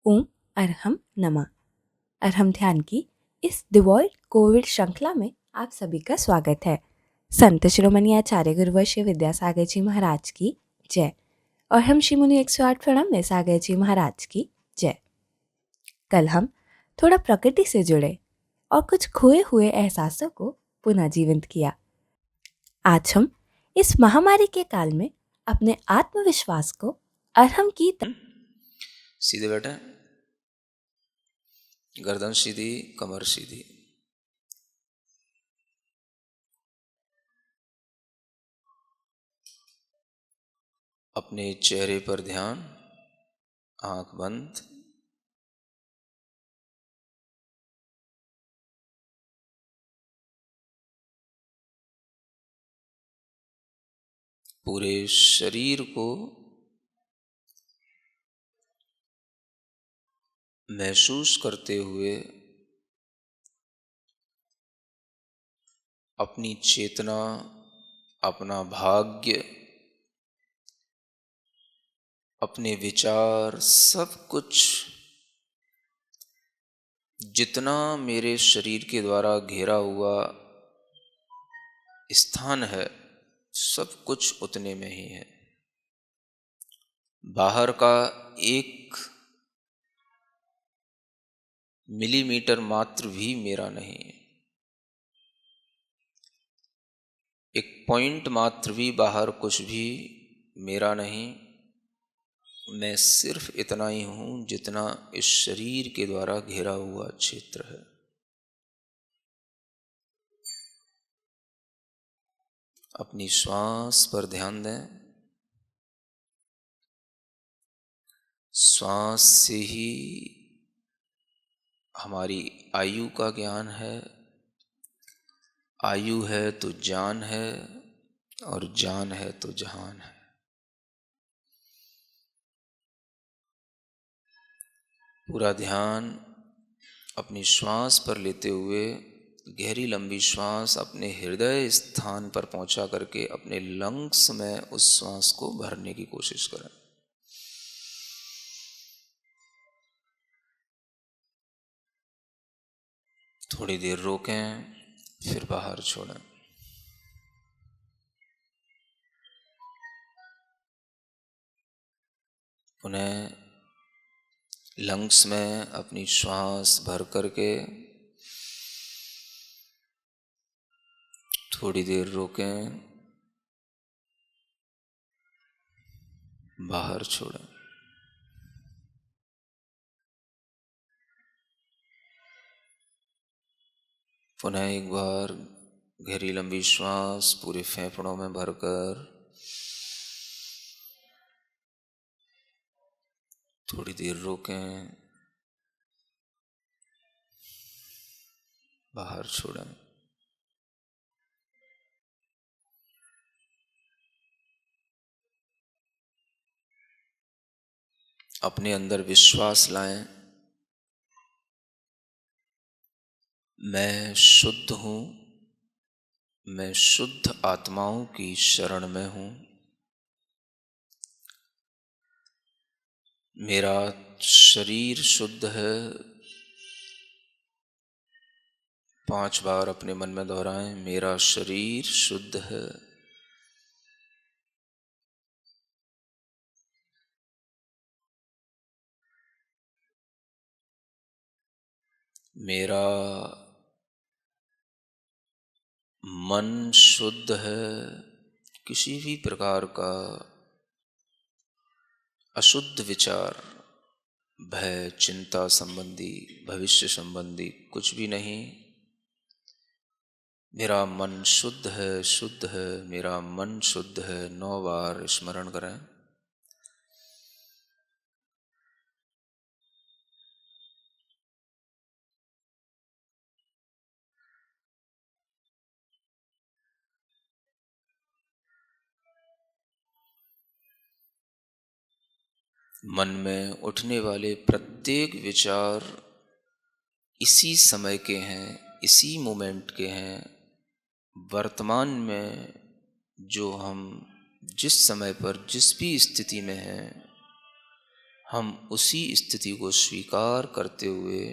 ओम अरहम नमा। अरहम ध्यान की इस डिवॉल्ट कोविड श्रृंखला में आप सभी का स्वागत है। संत शिरोमणि आचार्य गुरुवर्य विद्यासागर जी महाराज की जय और हम श्री मुनि 108 प्रणाम में सागर जी महाराज की जय। कल हम थोड़ा प्रकृति से जुड़े और कुछ खोए हुए एहसासों को पुनः जीवंत किया। आज हम इस महामारी के काल में अपने आत्मविश्वास को अरहम की सीधे बैठे, गर्दन सीधी, कमर सीधी। अपने चेहरे पर ध्यान, आंख बंद। पूरे शरीर को महसूस करते हुए अपनी चेतना, अपना भाग्य, अपने विचार, सब कुछ जितना मेरे शरीर के द्वारा घेरा हुआ स्थान है, सब कुछ उतने में ही है। बाहर का 1 मिलीमीटर मात्र भी मेरा नहीं है। 1 पॉइंट मात्र भी बाहर कुछ भी मेरा नहीं। मैं सिर्फ इतना ही हूं जितना इस शरीर के द्वारा घेरा हुआ क्षेत्र है। अपनी श्वास पर ध्यान दें। श्वास से ही हमारी आयु का ज्ञान है। आयु है तो जान है और जान है तो जहान है। पूरा ध्यान अपनी श्वास पर लेते हुए गहरी लंबी श्वास अपने हृदय स्थान पर पहुंचा करके अपने लंग्स में उस श्वास को भरने की कोशिश करें। थोड़ी देर रोकें, फिर बाहर छोड़ें। पुनः लंग्स में अपनी श्वास भर करके थोड़ी देर रोकें, बाहर छोड़ें। पुनः एक बार गहरी लंबी श्वास पूरे फेफड़ों में भरकर थोड़ी देर रोकें, बाहर छोड़ें। अपने अंदर विश्वास लाएं, मैं शुद्ध हूं, मैं शुद्ध आत्माओं की शरण में हूं। मेरा शरीर शुद्ध है। 5 बार अपने मन में दोहराएं, मेरा शरीर शुद्ध है। मेरा मन शुद्ध है। किसी भी प्रकार का अशुद्ध विचार, भय, चिंता संबंधी, भविष्य संबंधी कुछ भी नहीं। मेरा मन शुद्ध है, शुद्ध है, मेरा मन शुद्ध है। 9 बार स्मरण करें। मन में उठने वाले प्रत्येक विचार इसी समय के हैं, इसी मोमेंट के हैं। वर्तमान में जो हम जिस समय पर जिस भी स्थिति में हैं, हम उसी स्थिति को स्वीकार करते हुए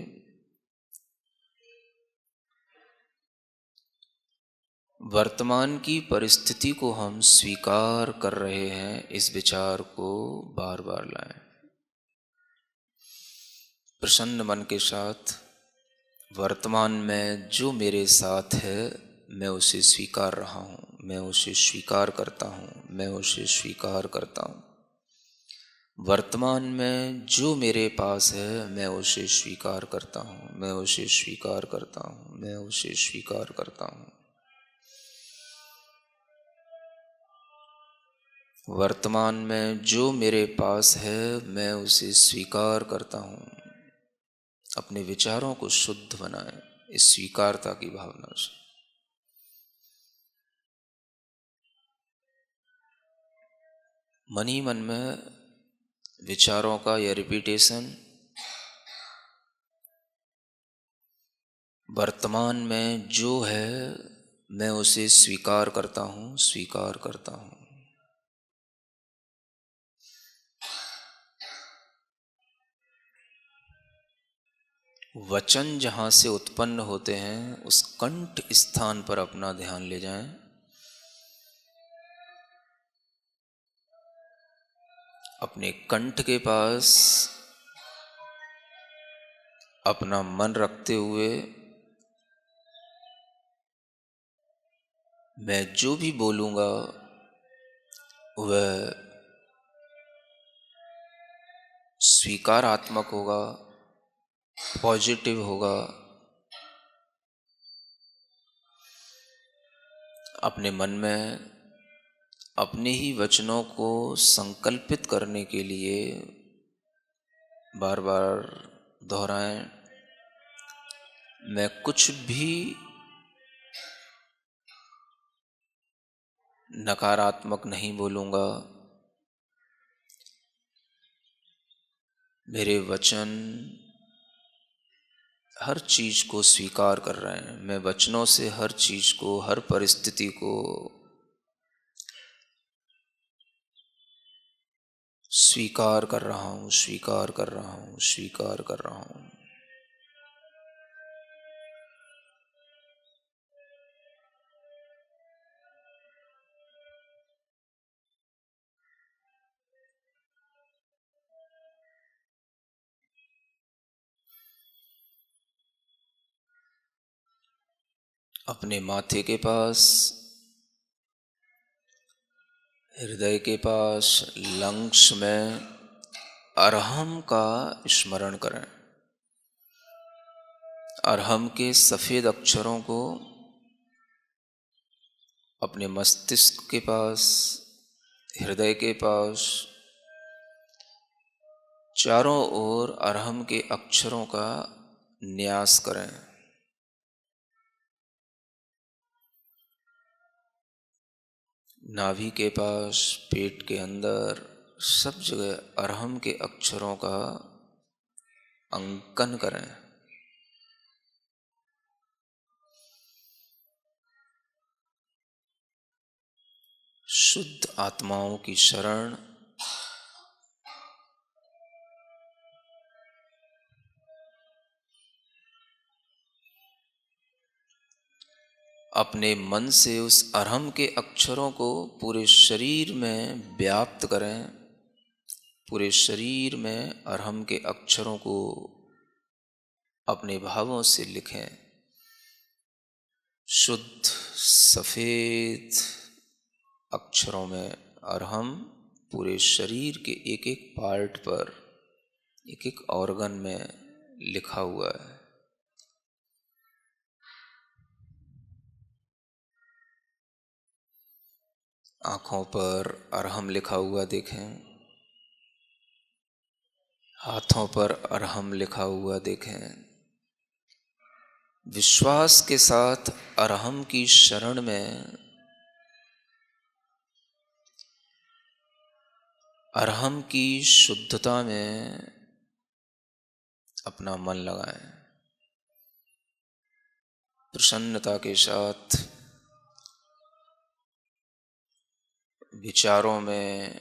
वर्तमान की परिस्थिति को हम स्वीकार कर रहे हैं, इस विचार को बार बार लाएं। प्रसन्न मन के साथ वर्तमान में जो मेरे साथ है मैं उसे स्वीकार रहा हूँ, मैं उसे स्वीकार करता हूँ, मैं उसे स्वीकार करता हूँ। वर्तमान में जो मेरे पास है मैं उसे स्वीकार करता हूँ, मैं उसे स्वीकार करता हूँ, मैं उसे स्वीकार करता हूँ। वर्तमान में जो मेरे पास है मैं उसे स्वीकार करता हूँ। अपने विचारों को शुद्ध बनाएं इस स्वीकारता की भावना से। मन ही मन में विचारों का यह रिपीटेशन, वर्तमान में जो है मैं उसे स्वीकार करता हूँ, स्वीकार करता हूँ। वचन जहाँ से उत्पन्न होते हैं उस कंठ स्थान पर अपना ध्यान ले जाएं। अपने कंठ के पास अपना मन रखते हुए मैं जो भी बोलूँगा वह स्वीकारात्मक होगा, पॉजिटिव होगा। अपने मन में अपने ही वचनों को संकल्पित करने के लिए बार बार दोहराएं। मैं कुछ भी नकारात्मक नहीं बोलूँगा। मेरे वचन हर चीज को स्वीकार कर रहे हैं। मैं वचनों से हर चीज को, हर परिस्थिति को स्वीकार कर रहा हूँ, स्वीकार कर रहा हूँ, स्वीकार कर रहा हूँ। अपने माथे के पास, हृदय के पास, लंग्स में अरहम का स्मरण करें। अरहम के सफेद अक्षरों को अपने मस्तिष्क के पास, हृदय के पास चारों ओर अरहम के अक्षरों का न्यास करें। नाभि के पास, पेट के अंदर, सब जगह अरहम के अक्षरों का अंकन करें। शुद्ध आत्माओं की शरण, अपने मन से उस अरहम के अक्षरों को पूरे शरीर में व्याप्त करें। पूरे शरीर में अरहम के अक्षरों को अपने भावों से लिखें। शुद्ध सफेद अक्षरों में अरहम पूरे शरीर के एक एक पार्ट पर, एक एक ऑर्गन में लिखा हुआ है। आँखों पर अरहम लिखा हुआ देखें। हाथों पर अरहम लिखा हुआ देखें। विश्वास के साथ अरहम की शरण में, अरहम की शुद्धता में अपना मन लगाएं। प्रसन्नता के साथ विचारों में